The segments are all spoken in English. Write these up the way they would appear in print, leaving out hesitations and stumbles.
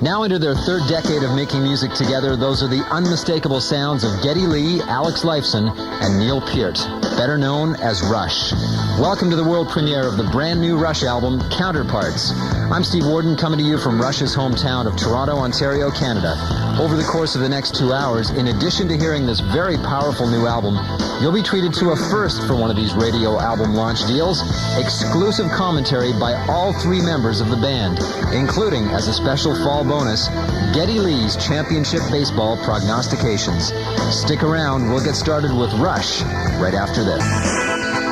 Now into their third decade of making music together, those are the unmistakable sounds of Geddy Lee, Alex Lifeson, and Neil Peart, better known as Rush. Welcome to the world premiere of the brand new Rush album, Counterparts. I'm Steve Warden, coming to you from Rush's hometown of Toronto, Ontario, Canada. Over the course of the next 2 hours, in addition to hearing this very powerful new album, you'll be treated to a first for one of these radio album launch deals, exclusive commentary by all three members of the band, including, as a special fall bonus, Geddy Lee's championship baseball prognostications. Stick around, we'll get started with Rush right after this.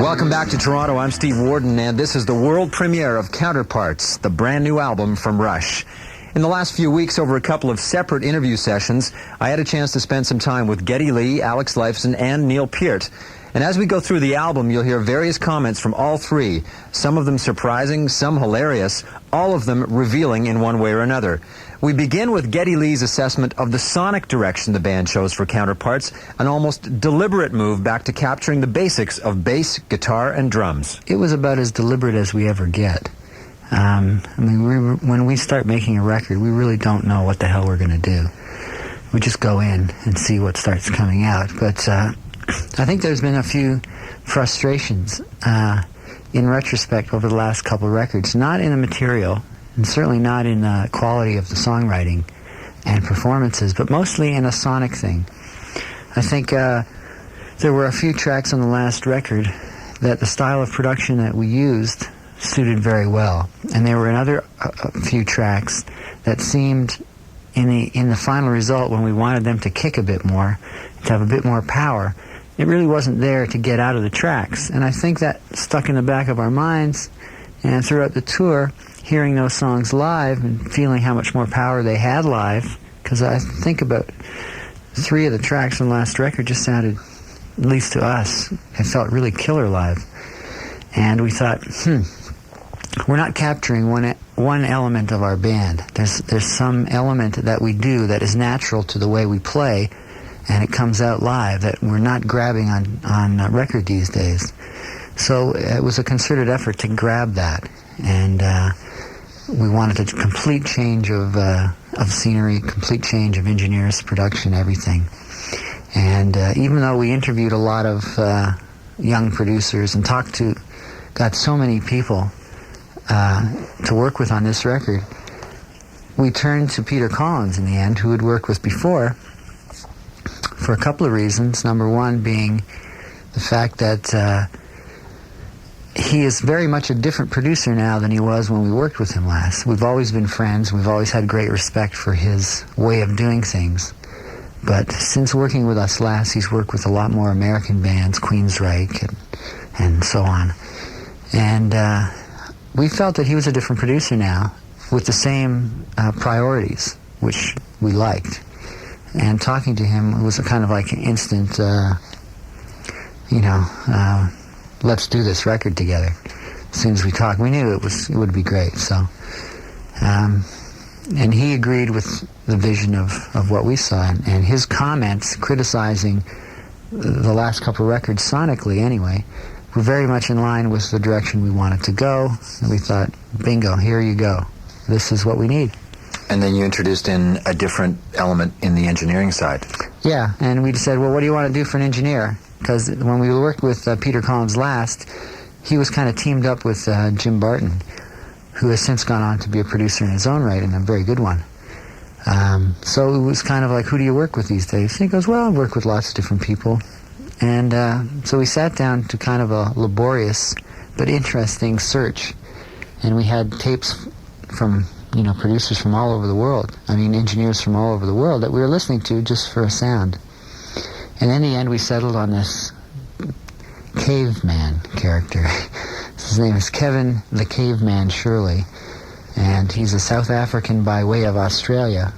Welcome back to Toronto. I'm Steve Warden, and this is the world premiere of Counterparts, the brand new album from Rush. In the last few weeks, over a couple of separate interview sessions, I had a chance to spend some time with Geddy Lee, Alex Lifeson, and Neil Peart. And as we go through the album, you'll hear various comments from all three, some of them surprising, some hilarious, all of them revealing in one way or another. We begin with Geddy Lee's assessment of the sonic direction the band chose for Counterparts, an almost deliberate move back to capturing the basics of bass, guitar, and drums. It was about as deliberate as we ever get. When we start making a record, we really don't know what the hell we're going to do. We just go in and see what starts coming out. But I think there's been a few frustrations in retrospect over the last couple of records, not in the material, and certainly not in the quality of the songwriting and performances, but mostly in a sonic thing. I think there were a few tracks on the last record that the style of production that we used suited very well, and there were another few tracks that seemed in the final result, when we wanted them to kick a bit more, to have a bit more power, it really wasn't there to get out of the tracks. And I think that stuck in the back of our minds, and throughout the tour, hearing those songs live and feeling how much more power they had live, because I think about 3 of the tracks on the last record just sounded, at least to us, it felt really killer live. And we thought, we're not capturing one element of our band. There's some element that we do that is natural to the way we play, and it comes out live that we're not grabbing on record these days. So it was a concerted effort to grab that, and we wanted a complete change of scenery, complete change of engineers, production, everything. And even though we interviewed a lot of young producers and got so many people to work with on this record, we turned to Peter Collins in the end, who had worked with before, for a couple of reasons. Number one being the fact that he is very much a different producer now than he was when we worked with him last. We've always been friends. We've always had great respect for his way of doing things. But since working with us last, he's worked with a lot more American bands, Queensryche and so on. And we felt that he was a different producer now, with the same priorities, which we liked. And talking to him was a kind of like an instant, let's do this record together. As soon as we talked, we knew it would be great. So, and he agreed with the vision of what we saw, and his comments criticizing the last couple of records sonically, anyway, were very much in line with the direction we wanted to go. And we thought, bingo, here you go. This is what we need. And then you introduced in a different element in the engineering side. Yeah, and we said, well, what do you want to do for an engineer? Because when we worked with Peter Collins last, he was kind of teamed up with Jim Barton, who has since gone on to be a producer in his own right, and a very good one. So it was kind of like, who do you work with these days? And he goes, well, I work with lots of different people. And so we sat down to kind of a laborious but interesting search. And we had tapes from, producers from all over the world. Engineers from all over the world that we were listening to just for a sound. And in the end, we settled on this caveman character. His name is Kevin the Caveman Shirley. And he's a South African by way of Australia,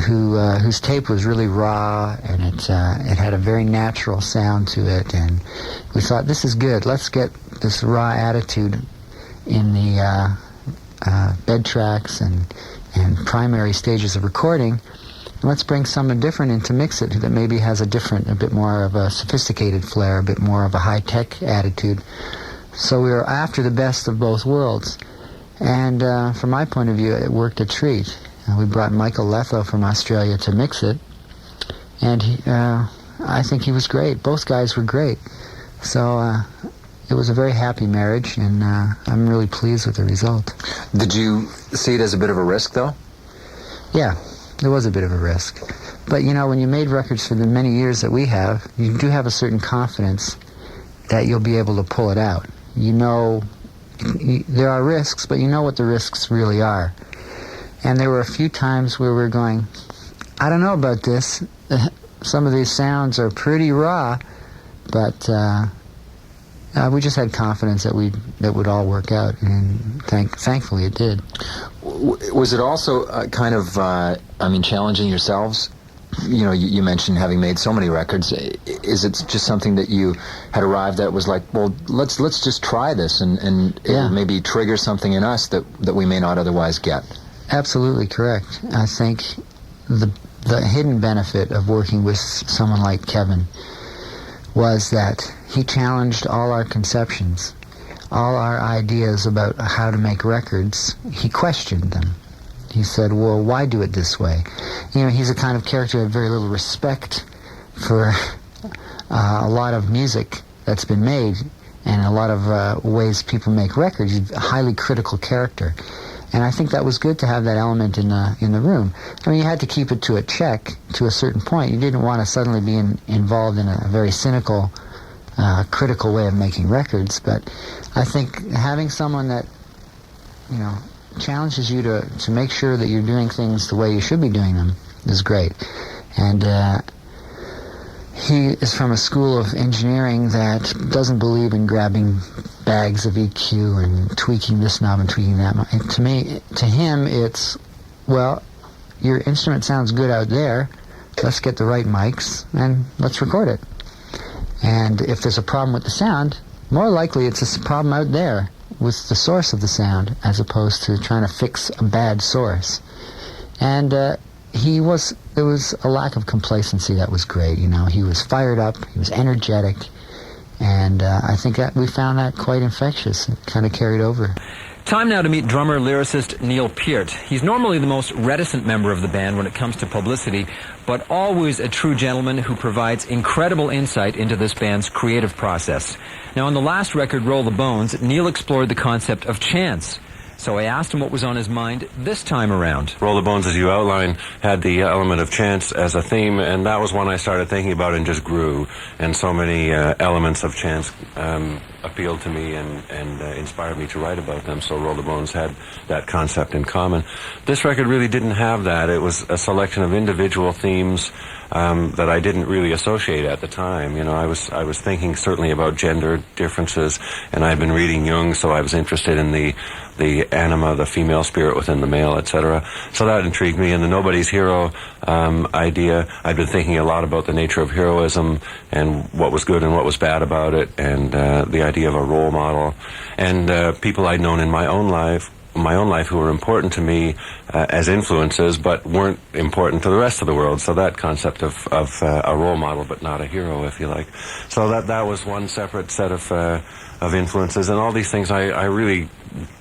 whose tape was really raw, and it had a very natural sound to it, and we thought, this is good. Let's get this raw attitude in the bed tracks and primary stages of recording. Let's bring something different in to mix it that maybe has a bit more of a sophisticated flair, a bit more of a high-tech attitude. So we were after the best of both worlds. And from my point of view, it worked a treat. We brought Michael Letho from Australia to mix it, and I think he was great. Both guys were great. So it was a very happy marriage, and I'm really pleased with the result. Did you see it as a bit of a risk, though? Yeah, it was a bit of a risk. But, you know, when you made records for the many years that we have, you do have a certain confidence that you'll be able to pull it out. You know, there are risks, but you know what the risks really are. And there were a few times where we were going, I don't know about this. Some of these sounds are pretty raw, but we just had confidence that would all work out, and thankfully it did. Was it also kind of, challenging yourselves? You know, you mentioned having made so many records. Is it just something that you had arrived at was like, well, let's just try this and Yeah. maybe trigger something in us that we may not otherwise get? Absolutely correct. I think the hidden benefit of working with someone like Kevin was that he challenged all our conceptions, all our ideas about how to make records. He questioned them. He said, well, why do it this way? You know, he's a kind of character who had very little respect for a lot of music that's been made and a lot of ways people make records. He's a highly critical character. And I think that was good to have that element in the room. I mean, you had to keep it to a check to a certain point. You didn't want to suddenly be involved in a very cynical, critical way of making records. But I think having someone that, you know, challenges you to make sure that you're doing things the way you should be doing them is great. And he is from a school of engineering that doesn't believe in grabbing bags of EQ and tweaking this knob and tweaking that. And to him, it's, well, your instrument sounds good out there. Let's get the right mics and let's record it. And if there's a problem with the sound, more likely it's a problem out there with the source of the sound, as opposed to trying to fix a bad source. And there was a lack of complacency that was great. You know, he was fired up, he was energetic, and I think that we found that quite infectious. It kind of carried over. Time now to meet drummer lyricist Neil Peart. He's normally the most reticent member of the band when it comes to publicity, but always a true gentleman who provides incredible insight into this band's creative process. Now, on the last record, Roll the Bones, Neil explored the concept of chance. So I asked him what was on his mind this time around. Roll the Bones, as you outlined, had the element of chance as a theme, and that was one I started thinking about and just grew. And so many elements of chance appealed to me and inspired me to write about them. So Roll the Bones had that concept in common. This record really didn't have that. It was a selection of individual themes that I didn't really associate at the time. You know, I was thinking certainly about gender differences, and I'd been reading Jung, so I was interested in the anima, the female spirit within the male, etc. So that intrigued me. And the nobody's hero idea, I'd been thinking a lot about the nature of heroism and what was good and what was bad about it, and the idea of a role model, and people I'd known in my own life who were important to me as influences, but weren't important to the rest of the world. So that concept of a role model, but not a hero, if you like. So that was one separate set of influences, and all these things I really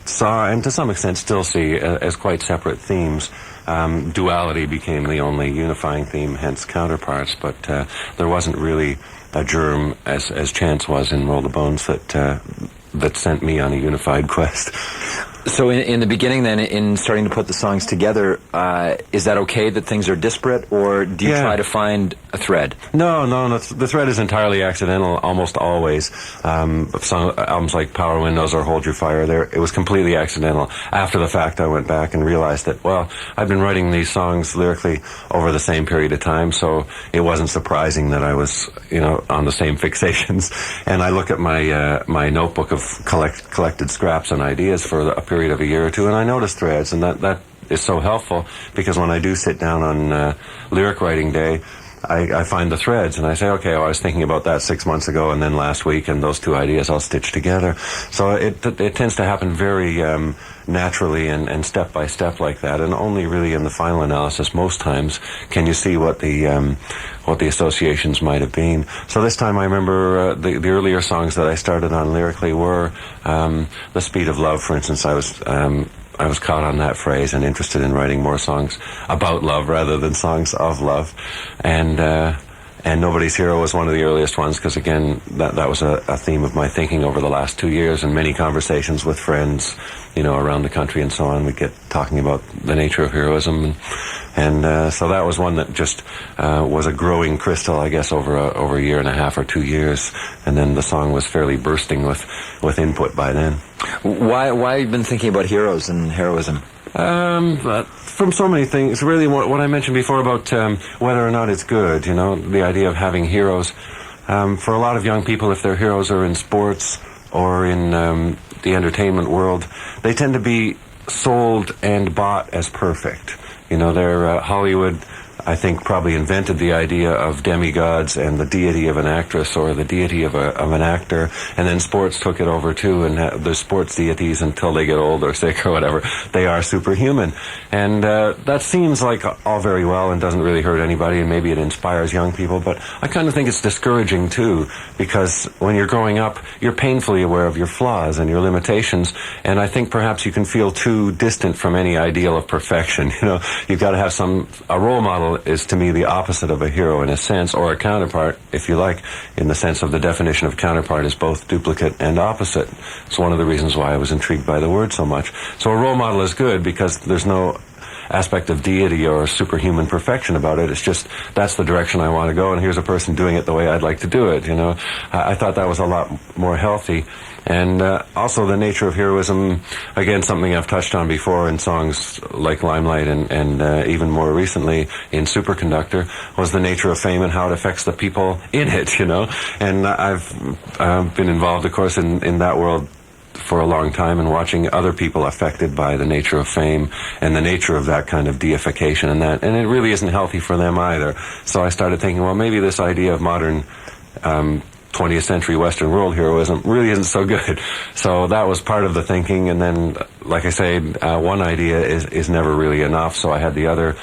saw, and to some extent still see, as quite separate themes. Duality became the only unifying theme, hence Counterparts, but there wasn't really a germ, as chance was in Roll the Bones, that sent me on a unified quest. So in the beginning then, in starting to put the songs together, is that okay that things are disparate, or do you try to find a thread? No, the thread is entirely accidental, almost always. Some albums like Power Windows or Hold Your Fire, it was completely accidental. After the fact, I went back and realized that, well, I've been writing these songs lyrically over the same period of time, so it wasn't surprising that I was, on the same fixations. And I look at my notebook of collected scraps and ideas for a period of a year or two, and I notice threads, and that is so helpful, because when I do sit down on lyric writing day, I find the threads, and I say, okay, I was thinking about that 6 months ago, and then last week, and those two ideas I'll stitch together. So it tends to happen very naturally and step by step like that, and only really in the final analysis most times can you see what the associations might have been. So this time I remember the earlier songs that I started on lyrically were The Speed of Love, for instance. I was was caught on that phrase and interested in writing more songs about love rather than songs of love. And Nobody's Hero was one of the earliest ones, because again, that was a theme of my thinking over the last 2 years, and many conversations with friends, around the country and so on. We get talking about the nature of heroism, and so that was one that just was a growing crystal, I guess, over a year and a half or 2 years, and then the song was fairly bursting with input by then. Why have you been thinking about heroes and heroism? From so many things, really what I mentioned before about whether or not it's good, the idea of having heroes. For a lot of young people, if their heroes are in sports or in the entertainment world, they tend to be sold and bought as perfect. They're Hollywood, I think, probably invented the idea of demigods and the deity of an actress or the deity of an actor, and then sports took it over too, and the sports deities, until they get old or sick or whatever, they are superhuman. And that seems like all very well and doesn't really hurt anybody, and maybe it inspires young people, but I kind of think it's discouraging too, because when you're growing up, you're painfully aware of your flaws and your limitations, and I think perhaps you can feel too distant from any ideal of perfection. You've got to have a role model is to me the opposite of a hero in a sense, or a counterpart, if you like, in the sense of the definition of counterpart is both duplicate and opposite. It's one of the reasons why I was intrigued by the word so much. So a role model is good because there's no aspect of deity or superhuman perfection about it. It's just, that's the direction I want to go, and here's a person doing it the way I'd like to do it, I thought that was a lot more healthy. And also the nature of heroism, again, something I've touched on before in songs like Limelight and even more recently in Superconductor, was the nature of fame and how it affects the people in it, And I've been involved, of course, in that world for a long time, and watching other people affected by the nature of fame and the nature of that kind of deification, and it really isn't healthy for them either. So I started thinking, well, maybe this idea of modern 20th century Western world heroism really isn't so good. So that was part of the thinking, and then, like I say, one idea is never really enough, so I had the other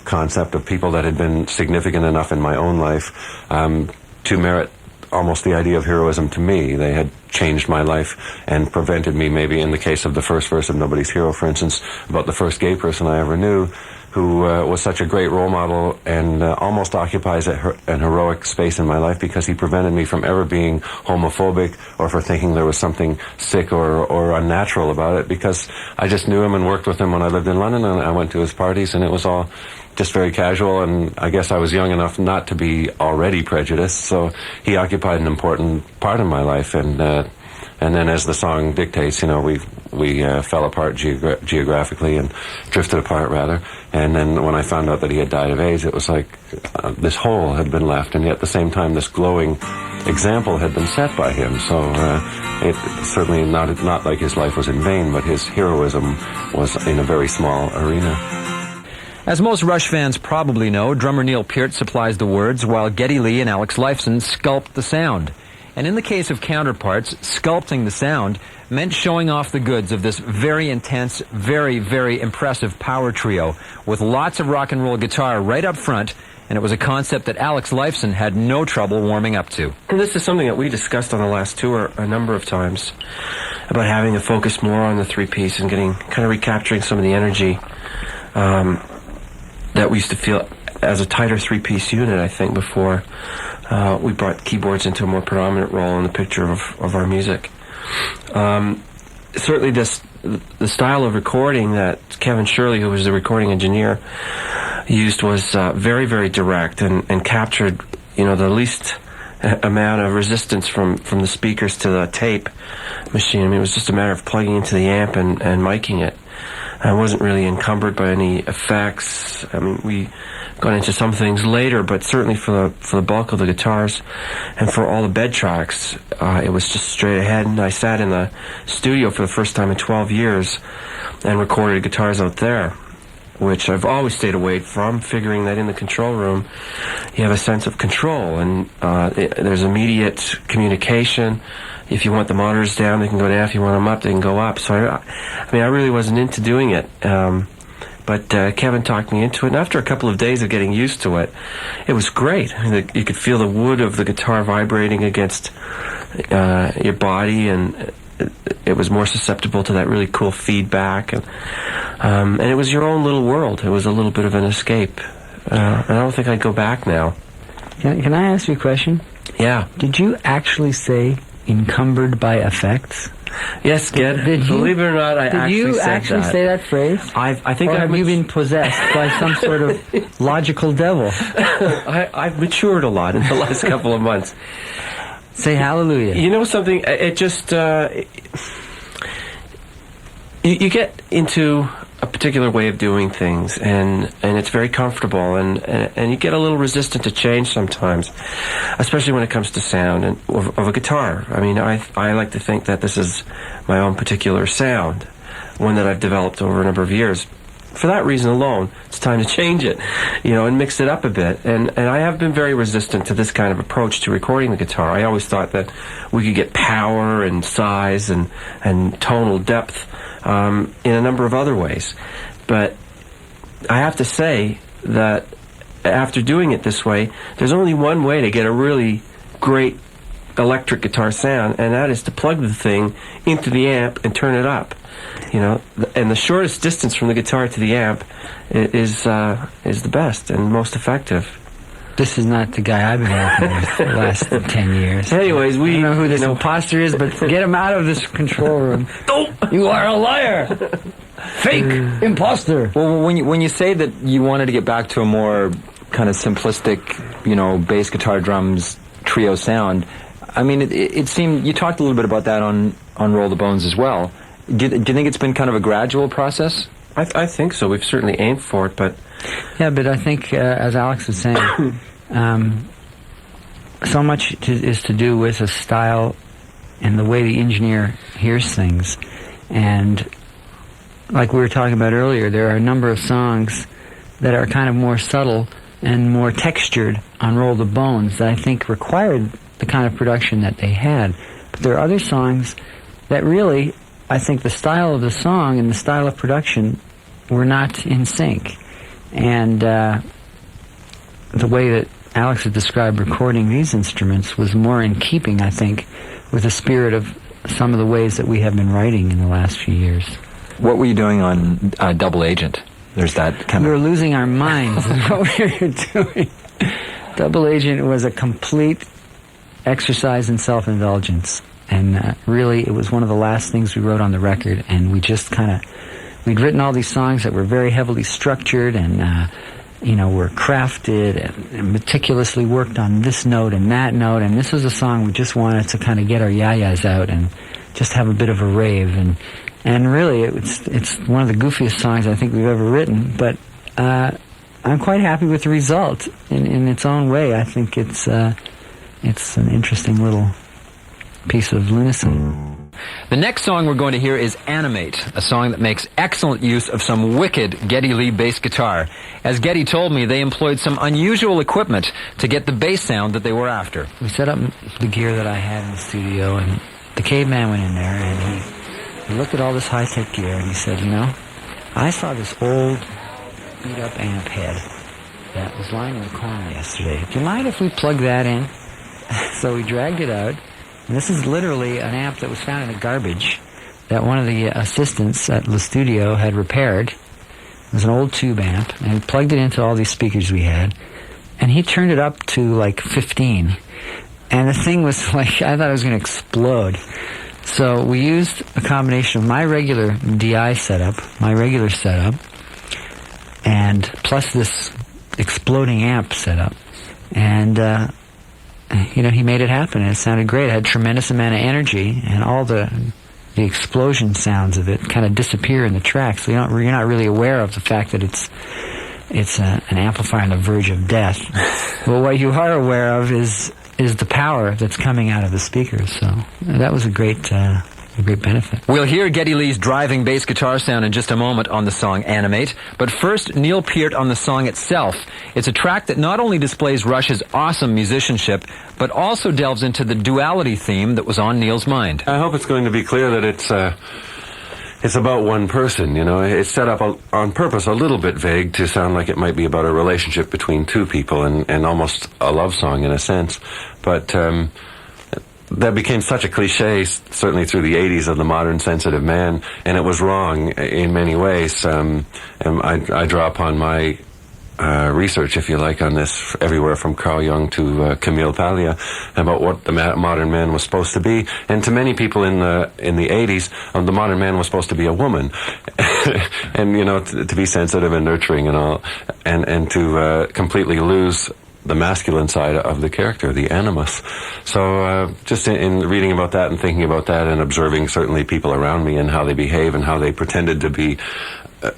concept of people that had been significant enough in my own life to merit almost the idea of heroism to me. They had changed my life and prevented me, maybe in the case of the first verse of Nobody's Hero, for instance, about the first gay person I ever knew, who was such a great role model and almost occupies an heroic space in my life, because he prevented me from ever being homophobic or for thinking there was something sick or unnatural about it, because I just knew him and worked with him when I lived in London, and I went to his parties, and it was all just very casual, and I guess I was young enough not to be already prejudiced, so he occupied an important part in my life, and then as the song dictates, we fell apart geographically and drifted apart, rather, and then when I found out that he had died of AIDS, it was like this hole had been left, and yet at the same time this glowing example had been set by him, so it certainly not like his life was in vain, but his heroism was in a very small arena. As most Rush fans probably know, drummer Neil Peart supplies the words, while Geddy Lee and Alex Lifeson sculpt the sound. And in the case of Counterparts, sculpting the sound meant showing off the goods of this very intense, very, very impressive power trio with lots of rock and roll guitar right up front, and it was a concept that Alex Lifeson had no trouble warming up to. And this is something that we discussed on the last tour a number of times, about having to focus more on the three-piece and kind of recapturing some of the energy that we used to feel as a tighter three-piece unit, I think, before we brought keyboards into a more predominant role in the picture of our music. Certainly the style of recording that Kevin Shirley, who was the recording engineer, used was very, very direct and captured, the least amount of resistance from the speakers to the tape machine. I mean, it was just a matter of plugging into the amp and miking it. I wasn't really encumbered by any effects. I mean, we got into some things later, but certainly for the bulk of the guitars and for all the bed tracks, it was just straight ahead. And I sat in the studio for the first time in 12 years and recorded guitars out there, which I've always stayed away from, figuring that in the control room you have a sense of control, and there's immediate communication. If you want the monitors down, they can go down. If you want them up, they can go up. So, I really wasn't into doing it. But Kevin talked me into it, and after a couple of days of getting used to it, it was great. I mean, you could feel the wood of the guitar vibrating against your body, and it was more susceptible to that really cool feedback, and it was your own little world. It was a little bit of an escape. I don't think I'd go back now. Can I ask you a question? Yeah. Did you actually say encumbered by effects? Yes, Geddy. Believe it or not, I actually said that. Did you actually say that phrase? I think or have you been possessed by some sort of logical devil? I've matured a lot in the last couple of months. Say hallelujah. You know something? It just you get into a particular way of doing things, and it's very comfortable, and you get a little resistant to change sometimes, especially when it comes to sound and of a guitar. I mean, I like to think that this is my own particular sound, one that I've developed over a number of years. For that reason alone, it's time to change it, and mix it up a bit. And I have been very resistant to this kind of approach to recording the guitar. I always thought that we could get power and size and tonal depth in a number of other ways. But I have to say that after doing it this way, there's only one way to get a really great electric guitar sound, and that is to plug the thing into the amp and turn it up. And the shortest distance from the guitar to the amp is the best and most effective. This is not the guy I've been working with for the last 10 years. Anyways, I don't know who this imposter is, but get him out of this control room. You are a liar! Fake imposter! Well, when you say that you wanted to get back to a more kind of simplistic, bass guitar drums trio sound, I mean, it seemed you talked a little bit about that on Roll the Bones as well. Do you think it's been kind of a gradual process? I think so. We've certainly aimed for it, but... Yeah, but I think, as Alex was saying, so much is to do with a style and the way the engineer hears things. And like we were talking about earlier, there are a number of songs that are kind of more subtle and more textured on Roll the Bones that I think required the kind of production that they had. But there are other songs that really... I think the style of the song and the style of production were not in sync. And the way that Alex had described recording these instruments was more in keeping, I think, with the spirit of some of the ways that we have been writing in the last few years. What were you doing on Double Agent? There's that kind of... We were losing our minds is what we were doing. Double Agent was a complete exercise in self-indulgence. And really, it was one of the last things we wrote on the record, and we just we'd written all these songs that were very heavily structured and, were crafted and meticulously worked on this note and that note, and this was a song we just wanted to kind of get our yayas out and just have a bit of a rave, and really, it's one of the goofiest songs I think we've ever written, but I'm quite happy with the result in its own way. I think it's an interesting little piece of lunacy. The next song we're going to hear is Animate, a song that makes excellent use of some wicked Geddy Lee bass guitar. As Geddy told me, they employed some unusual equipment to get the bass sound that they were after. We set up the gear that I had in the studio, and the caveman went in there, and he looked at all this high-tech gear, and he said, I saw this old beat-up amp head that was lying in the corner yesterday. Do you mind if we plug that in? So we dragged it out. And this is literally an amp that was found in the garbage that one of the assistants at the studio had repaired. It was an old tube amp, and he plugged it into all these speakers we had, and he turned it up to like 15. And the thing was like, I thought it was going to explode. So we used a combination of my regular DI setup, and plus this exploding amp setup. And he made it happen, and it sounded great. It had a tremendous amount of energy, and all the explosion sounds of it kind of disappear in the track, so you're not really aware of the fact that it's an amplifier on the verge of death. But what you are aware of is the power that's coming out of the speakers. So that was a great benefit. We'll hear Geddy Lee's driving bass guitar sound in just a moment on the song Animate, but first Neil Peart on the song itself. It's a track that not only displays Rush's awesome musicianship, but also delves into the duality theme that was on Neil's mind. I hope it's going to be clear that it's about one person, It's set up on purpose a little bit vague to sound like it might be about a relationship between two people and almost a love song in a sense. But that became such a cliche, certainly through the 80s, of the modern sensitive man, and it was wrong in many ways. And I draw upon my research, if you like, on this everywhere from Carl Jung to Camille Paglia about what the modern man was supposed to be. And to many people in the 80s, the modern man was supposed to be a woman, and to be sensitive and nurturing and all, and to completely lose the masculine side of the character, the animus. So just in reading about that and thinking about that and observing certainly people around me and how they behave and how they pretended to be,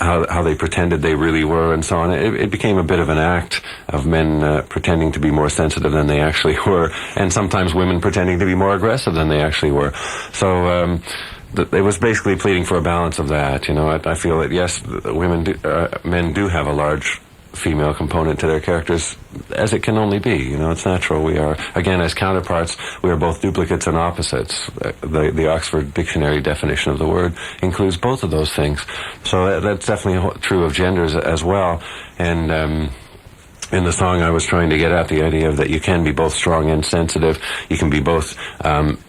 how they pretended they really were and so on, it became a bit of an act of men pretending to be more sensitive than they actually were, and sometimes women pretending to be more aggressive than they actually were. So it was basically pleading for a balance of that. I feel that yes, men do have a large female component to their characters, as it can only be. It's natural. We are, again, as counterparts, we are both duplicates and opposites. The Oxford Dictionary definition of the word includes both of those things. So that's definitely true of genders as well. And in the song, I was trying to get at the idea of that you can be both strong and sensitive. You can be both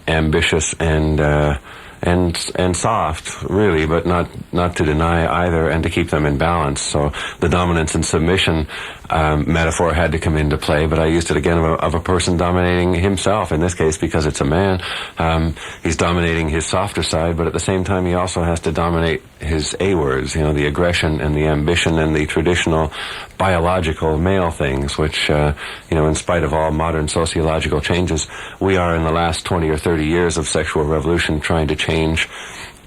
ambitious and soft, really, but not to deny either, and to keep them in balance. So the dominance and submission metaphor had to come into play, but I used it again of a person dominating himself, in this case because it's a man. He's dominating his softer side, but at the same time he also has to dominate his A words, the aggression and the ambition and the traditional biological male things, which, in spite of all modern sociological changes, we are in the last 20 or 30 years of sexual revolution trying to change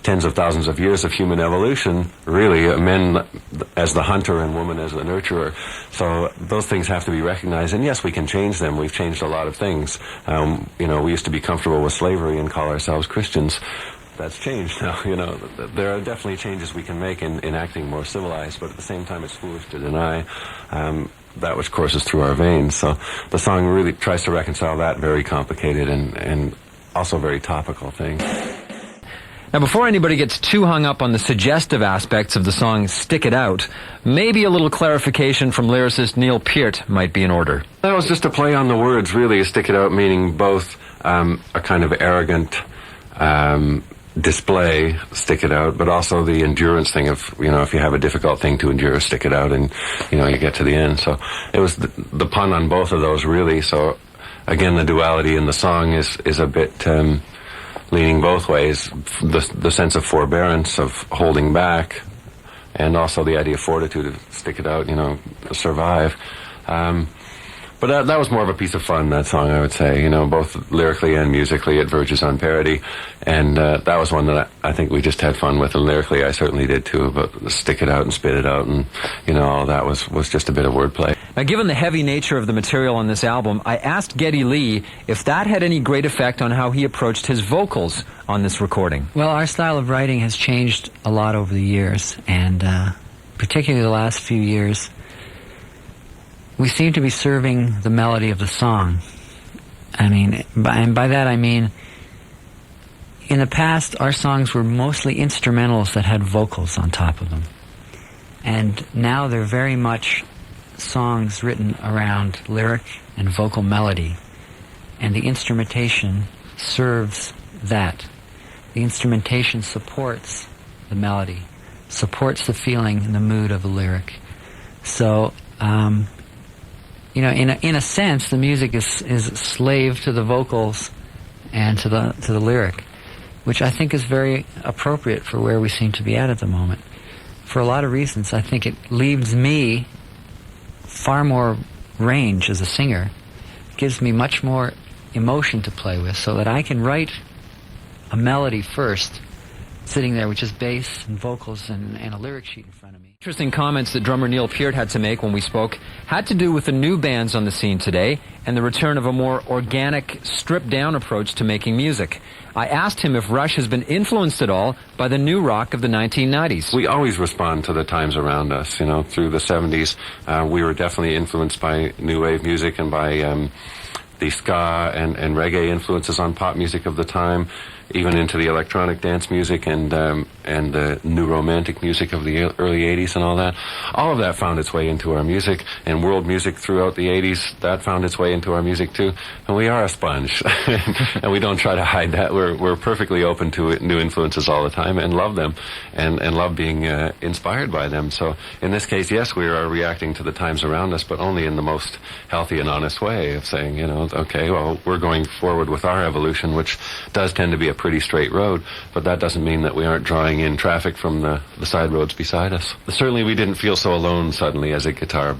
tens of thousands of years of human evolution, really, men as the hunter and woman as the nurturer. So those things have to be recognized, and yes, we can change them. We've changed a lot of things. We used to be comfortable with slavery and call ourselves Christians. That's changed now. There are definitely changes we can make in acting more civilized, but at the same time it's foolish to deny that which courses through our veins. So the song really tries to reconcile that very complicated and also very topical thing. Now, before anybody gets too hung up on the suggestive aspects of the song Stick It Out, maybe a little clarification from lyricist Neil Peart might be in order. That was just a play on the words, really. Stick it out meaning both a kind of arrogant display, stick it out, but also the endurance thing of, if you have a difficult thing to endure, stick it out, and, you get to the end. So it was the pun on both of those, really. So, again, the duality in the song is a bit leaning both ways. The sense of forbearance, of holding back, and also the idea of fortitude, to stick it out, survive. But that was more of a piece of fun, that song, I would say. Both lyrically and musically, it verges on parody. And that was one that I think we just had fun with. And lyrically, I certainly did too. But stick it out and spit it out, and all that was just a bit of wordplay. Now, given the heavy nature of the material on this album, I asked Geddy Lee if that had any great effect on how he approached his vocals on this recording. Well, our style of writing has changed a lot over the years, and particularly the last few years. We seem to be serving the melody of the song. And by that I mean, in the past, our songs were mostly instrumentals that had vocals on top of them. And now they're very much songs written around lyric and vocal melody. And the instrumentation serves that. The instrumentation supports the melody, supports the feeling and the mood of the lyric. So, in a sense, the music is slave to the vocals and to the lyric, which I think is very appropriate for where we seem to be at the moment. For a lot of reasons, I think it leaves me far more range as a singer. It gives me much more emotion to play with, so that I can write a melody first, sitting there with just bass and vocals and a lyric sheet in front of me. Interesting comments that drummer Neil Peart had to make when we spoke had to do with the new bands on the scene today and the return of a more organic, stripped-down approach to making music. I asked him if Rush has been influenced at all by the new rock of the 1990s. We always respond to the times around us. Through the 70s, we were definitely influenced by new wave music and by the ska and reggae influences on pop music of the time. even into the electronic dance music and the new romantic music of the early 80s and all that. All of that found its way into our music, and world music throughout the 80s, that found its way into our music too. And we are a sponge, and we don't try to hide that. We're perfectly open to new influences all the time and love them, and love being inspired by them. So in this case, yes, we are reacting to the times around us, but only in the most healthy and honest way of saying, you know, okay, well, we're going forward with our evolution, which does tend to be a pretty straight road, but that doesn't mean that we aren't drawing in traffic from the side roads beside us. Certainly we didn't feel so alone suddenly as a guitar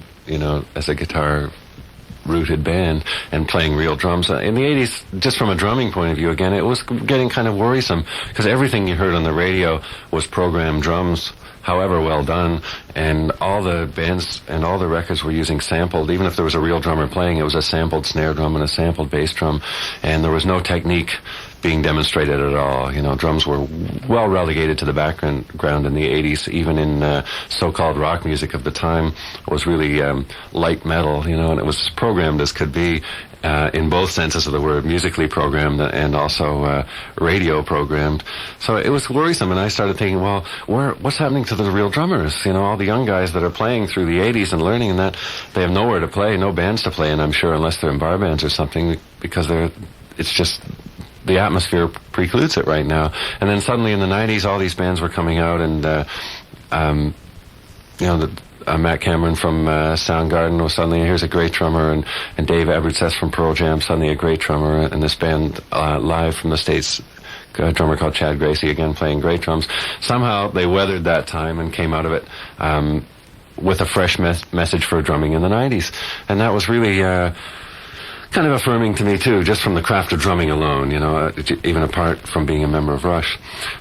rooted band and playing real drums. In the 80s, just from a drumming point of view, again, it was getting kind of worrisome because everything you heard on the radio was programmed drums, however well done, and all the bands and all the records were using sampled. Even if there was a real drummer playing, it was a sampled snare drum and a sampled bass drum, and there was no technique being demonstrated at all. You know, drums were well relegated to the background in the 80s, even in so-called rock music of the time. It was really light metal, you know, and it was programmed as could be, in both senses of the word, musically programmed and also radio programmed. So it was worrisome, and I started thinking, well, what's happening to the real drummers? You know, all the young guys that are playing through the 80s and learning, and that they have nowhere to play, no bands to play in, I'm sure, unless they're in bar bands or something, because it's just the atmosphere precludes it right now. And then suddenly in the 90s, all these bands were coming out, and you know, Matt Cameron from Soundgarden was suddenly, here's a great drummer, and Dave Ebertz from Pearl Jam, suddenly a great drummer, and this band live from the States, a drummer called Chad Gracie, again playing great drums. Somehow they weathered that time and came out of it with a fresh message for drumming in the 90s. And that was really kind of affirming to me too, just from the craft of drumming alone, you know, even apart from being a member of Rush.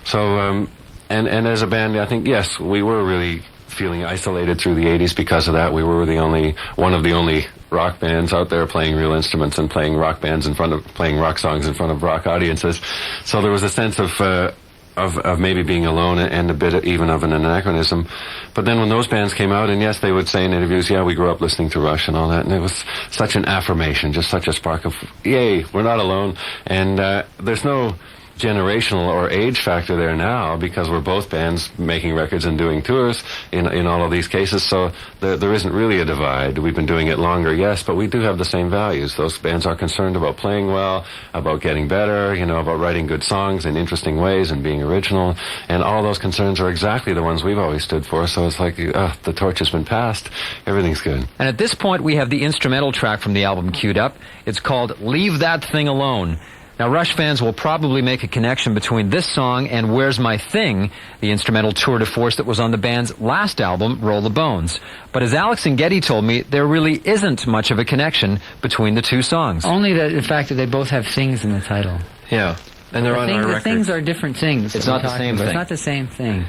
So, and as a band, I think, yes, we were really feeling isolated through the 80s because of that. We were one of the only rock bands out there playing real instruments and playing rock songs in front of rock audiences. So there was a sense of maybe being alone and a bit even of an anachronism. But then when those bands came out, and yes, they would say in interviews, yeah, we grew up listening to Rush and all that, and it was such an affirmation, just such a spark of, yay, we're not alone. And there's no generational or age factor there now, because we're both bands making records and doing tours in all of these cases, so there isn't really a divide. We've been doing it longer, yes, but we do have the same values. Those bands are concerned about playing well, about getting better, you know, about writing good songs in interesting ways and being original, and all those concerns are exactly the ones we've always stood for. So it's like, the torch has been passed, everything's good. And at this point, we have the instrumental track from the album queued up. It's called Leave That Thing Alone. Now, Rush fans will probably make a connection between this song and Where's My Thing, the instrumental tour de force that was on the band's last album, Roll the Bones. But as Alex and Geddy told me, there really isn't much of a connection betwing the two songs. Only the fact that they both have things in the title. Yeah, and they're on our record. The things are different things. It's not the same thing. It's not the same thing.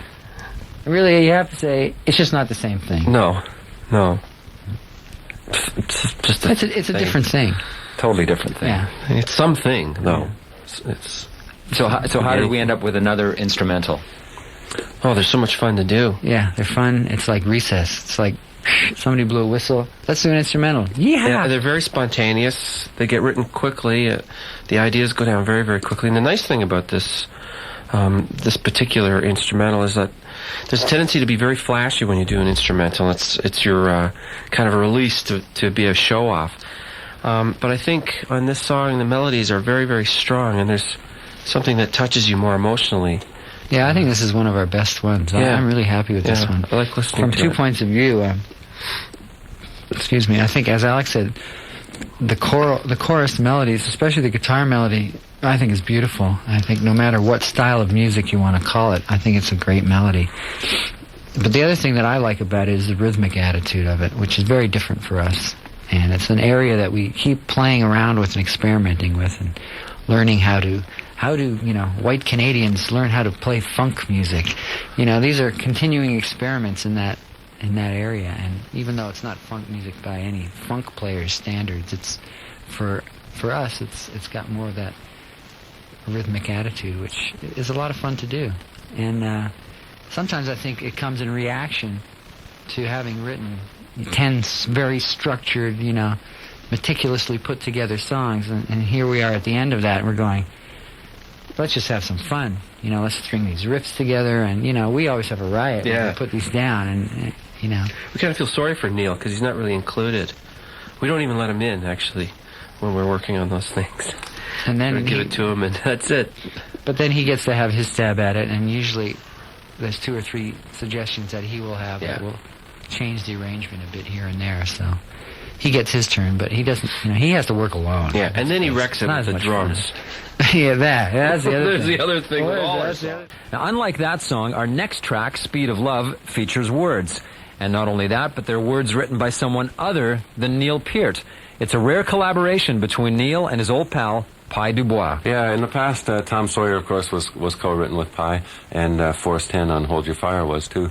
Really, you have to say, it's just not the same thing. No. It's just it's a different thing. Totally different thing. Yeah. It's something, though. It's So how did we end up with another instrumental? Oh, there's so much fun to do. Yeah, they're fun. It's like recess. It's like somebody blew a whistle. Let's do an instrumental. Yeah. They're very spontaneous. They get written quickly. The ideas go down very, very quickly. And the nice thing about this particular instrumental is that there's a tendency to be very flashy when you do an instrumental. It's your kind of a release to be a show-off. But I think on this song, the melodies are very, very strong, and there's something that touches you more emotionally. Yeah, I think this is one of our best ones. Yeah. I'm really happy with this one. I like listening From to two it. points of view, I think, as Alex said, the chorus melodies, especially the guitar melody, I think is beautiful. I think no matter what style of music you want to call it, I think it's a great melody. But the other thing that I like about it is the rhythmic attitude of it, which is very different for us. And it's an area that we keep playing around with and experimenting with and learning how to, you know, white Canadians learn how to play funk music. You know, these are continuing experiments in that area. And even though it's not funk music by any funk player's standards, it's for us, it's got more of that rhythmic attitude, which is a lot of fun to do. And sometimes I think it comes in reaction to having written 10 very structured, you know, meticulously put together songs, and here we are at the end of that, and we're going, let's just have some fun. You know, let's string these riffs together, and you know, we always have a riot when we put these down, and you know. We kind of feel sorry for Neil because he's not really included. We don't even let him in, actually, when we're working on those things. And then we give it to him, and that's it. But then he gets to have his stab at it, and usually there's 2 or 3 suggestions that he will have that will change the arrangement a bit here and there. So he gets his turn, but he doesn't. You know, he has to work alone. Yeah, and then he wrecks it with the drums. Yeah, that's the other There's thing. the other thing with all our Now, unlike that song, our next track, Speed of Love, features words. And not only that, but they're words written by someone other than Neil Peart. It's a rare collaboration between Neil and his old pal, Pi Dubois. Yeah, in the past, Tom Sawyer, of course, was co-written with Pi, and Force 10 on Hold Your Fire was, too.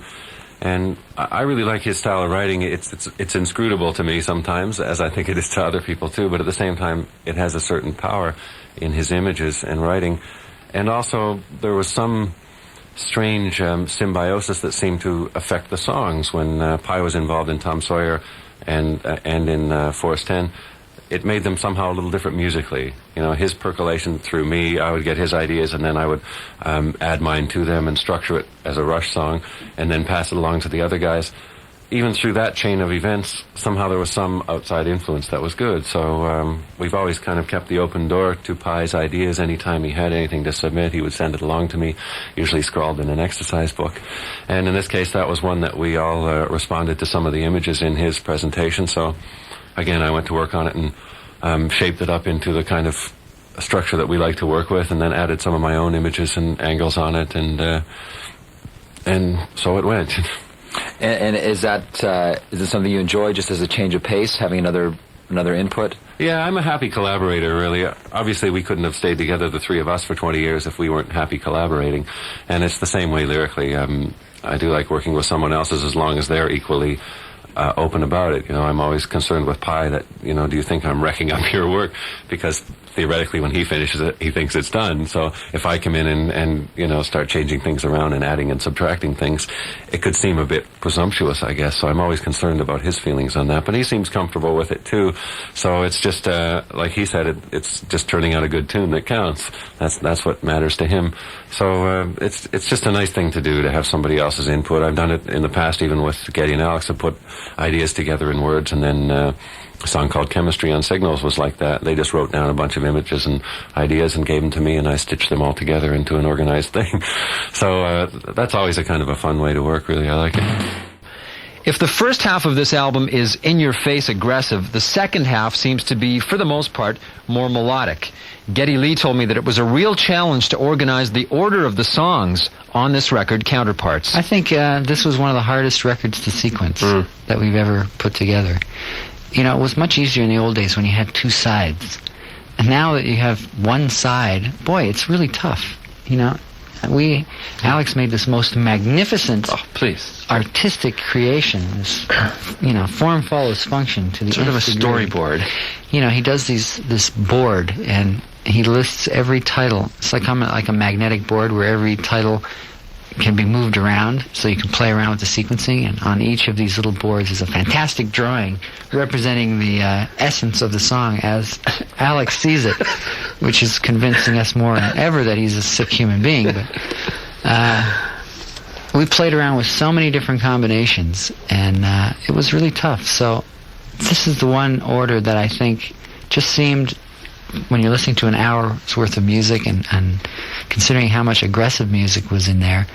And I really like his style of writing. It's inscrutable to me sometimes, as I think it is to other people, too, but at the same time, it has a certain power in his images and writing. And also, there was some strange symbiosis that seemed to affect the songs when Pi was involved in Tom Sawyer and in Force 10. It made them somehow a little different musically. You know, his percolation through me, I would get his ideas, and then I would add mine to them and structure it as a Rush song, and then pass it along to the other guys. Even through that chain of events, somehow there was some outside influence that was good. So we've always kind of kept the open door to Pi's ideas. Anytime he had anything to submit, he would send it along to me, usually scrawled in an exercise book. And in this case, that was one that we all responded to some of the images in his presentation. So again, I went to work on it and shaped it up into the kind of structure that we like to work with, and then added some of my own images and angles on it, and so it went. And is it something you enjoy, just as a change of pace, having another input? Yeah, I'm a happy collaborator, really. Obviously, we couldn't have stayed together, the three of us, for 20 years if we weren't happy collaborating. And it's the same way lyrically. I do like working with someone else as long as they're equally open about it. You know, I'm always concerned with Pi that, you know, do you think I'm wrecking up your work? Because theoretically, when he finishes it, he thinks it's done. So if I come in and you know, start changing things around and adding and subtracting things, it could seem a bit presumptuous, I guess. So I'm always concerned about his feelings on that. But he seems comfortable with it too. So it's just like he said, it's just turning out a good tune that counts. That's what matters to him. So it's just a nice thing to do, to have somebody else's input. I've done it in the past, even with Geddy and Alex. I put ideas together in words, and then a song called Chemistry on Signals was like that. They just wrote down a bunch of images and ideas and gave them to me, and I stitched them all together into an organized thing. So that's always a kind of a fun way to work, really. I like it. If the first half of this album is in-your-face aggressive, the second half seems to be, for the most part, more melodic. Geddy Lee told me that it was a real challenge to organize the order of the songs on this record, Counterparts. I think this was one of the hardest records to sequence that we've ever put together. You know, it was much easier in the old days when you had 2 sides. And now that you have one side, boy, it's really tough. You know, Alex made this most magnificent artistic creation. This, you know, form follows function to the sort of a nth degree. storyboard. You know, he does this board, and he lists every title. It's like a magnetic board where every title can be moved around, so you can play around with the sequencing. And on each of these little boards is a fantastic drawing representing the essence of the song as Alex sees it, which is convincing us more than ever that he's a sick human being. But we played around with so many different combinations, and it was really tough. So this is the one order that I think just seemed, when you're listening to an hour's worth of music and considering how much aggressive music was in there,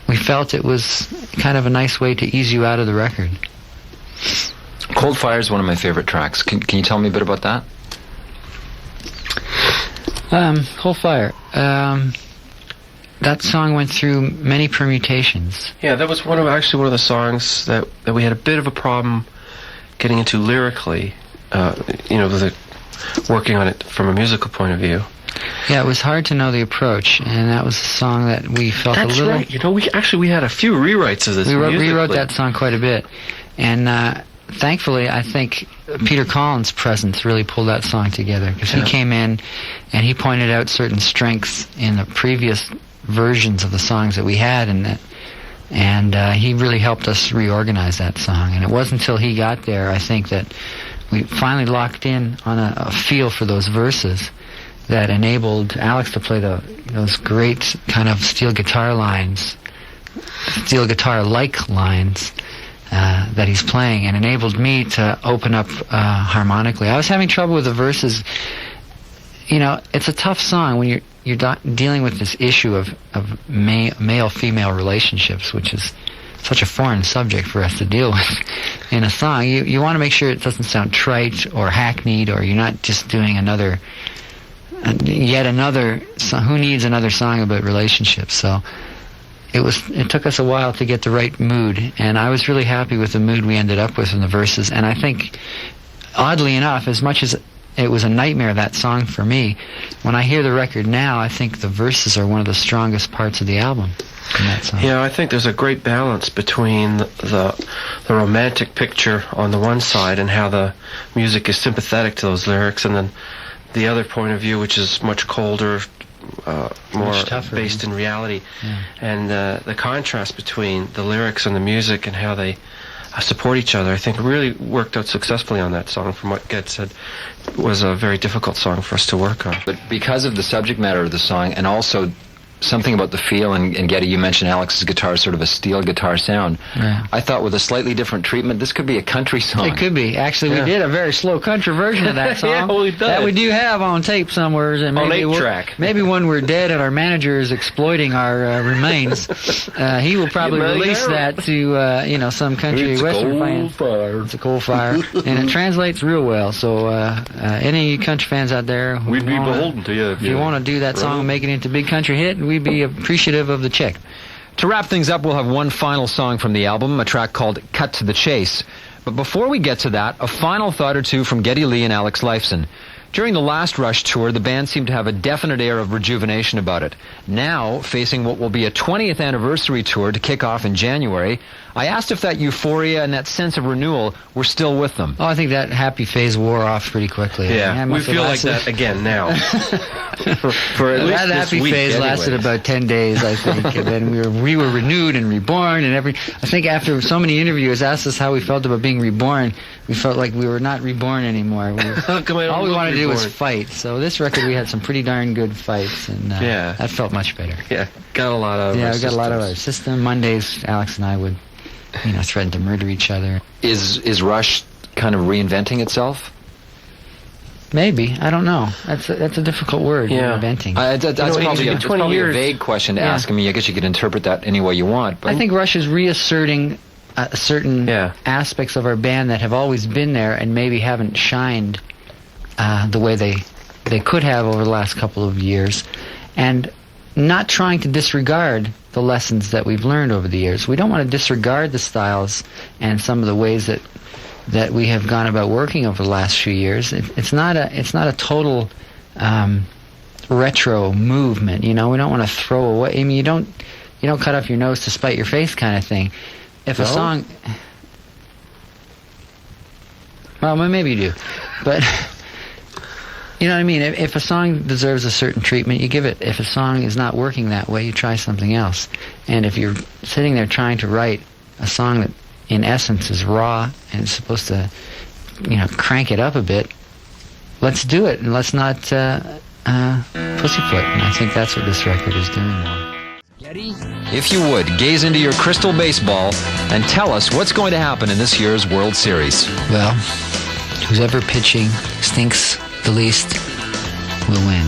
we felt it was kind of a nice way to ease you out of the record. Cold Fire is one of my favorite tracks. Can you tell me a bit about that? Cold Fire. That song went through many permutations. Yeah, that was one of the songs that we had a bit of a problem getting into lyrically. You know, working on it from a musical point of view. Yeah, it was hard to know the approach, and that was a song that we felt That's a little... right. You know, we had a few rewrites of this. We rewrote that song quite a bit, and thankfully, I think Peter Collins' presence really pulled that song together, because he came in and he pointed out certain strengths in the previous versions of the songs that we had, and he really helped us reorganize that song. And it wasn't until he got there, I think, that we finally locked in on a feel for those verses. that enabled Alex to play those great kind of steel guitar lines, steel guitar-like lines that he's playing, and enabled me to open up harmonically. I was having trouble with the verses. It's a tough song when you're dealing with this issue of male-female relationships, which is such a foreign subject for us to deal with in a song. You want to make sure it doesn't sound trite or hackneyed, or you're not just doing yet another song. Who needs another song about relationships? So it took us a while to get the right mood, and I was really happy with the mood we ended up with in the verses. And I think, oddly enough, as much as it was a nightmare, that song, for me, when I hear the record now, I think the verses are one of the strongest parts of the album in that song. Yeah, I think there's a great balance between the romantic picture on the one side and how the music is sympathetic to those lyrics, and then the other point of view, which is much colder, more tougher, based in reality. Yeah. And the contrast between the lyrics and the music and how they support each other, I think, really worked out successfully on that song. From what Ged said, it was a very difficult song for us to work on. But because of the subject matter of the song, and also something about the feel, and Geddy, you mentioned Alex's guitar, sort of a steel guitar sound. Yeah. I thought with a slightly different treatment, this could be a country song. It could be. Actually, Yeah. we did a very slow country version of that song. Yeah, we did. That we do have on tape somewhere. And On maybe 8-track. Maybe when we're dead and our manager is exploiting our remains, he will probably You may release know. that to some country It's a western coal fans. fire. It's a coal fire, and it translates real well. So any country fans out there, who We'd be wanna- beholden to you. if you want to do that song and make it into a big country hit, we'd be appreciative of the check. To wrap things up, we'll have one final song from the album, a track called Cut to the Chase. But before we get to that, a final thought or two from Geddy Lee and Alex Lifeson. During the last Rush tour, the band seemed to have a definite air of rejuvenation about it. Now, facing what will be a 20th anniversary tour to kick off in January, I asked if that euphoria and that sense of renewal were still with them. Oh, I think that happy phase wore off pretty quickly. Yeah, It we must have feel like lasted- that again now. for at least that this happy week, phase lasted anyways. about 10 days, I think, and then we were renewed and reborn, and I think after so many interviewers asked us how we felt about being reborn, we felt like we were not reborn anymore. All we wanted to do was fight. So this record, we had some pretty darn good fights, and Yeah. that felt much better. Yeah, got a lot of. Yeah, our we got a lot of our systems. system. Mondays, Alex and I would, threaten to murder each other. Is Rush kind of reinventing itself? Maybe, I don't know. That's a difficult word. Yeah. Inventing. That's in probably, in it's 20 probably a years- vague question to Yeah. ask. I mean, I guess you could interpret that any way you want. But I think Rush is reasserting certain Yeah. aspects of our band that have always been there and maybe haven't shined the way they could have over the last couple of years, and not trying to disregard the lessons that we've learned over the years. We don't want to disregard the styles and some of the ways that we have gone about working over the last few years. It's not a total retro movement. We don't want to throw away. I mean, you don't cut off your nose to spite your face kind of thing. If a No? song, well, maybe you do, but you know what I mean. If a song deserves a certain treatment, you give it. If a song is not working that way, you try something else. And if you're sitting there trying to write a song that, in essence, is raw and is supposed to, crank it up a bit, let's do it, and let's not pussyfoot. And I think that's what this record is doing more. Geddy, if you would, gaze into your crystal baseball and tell us what's going to happen in this year's World Series. Well, whoever pitching stinks the least will win.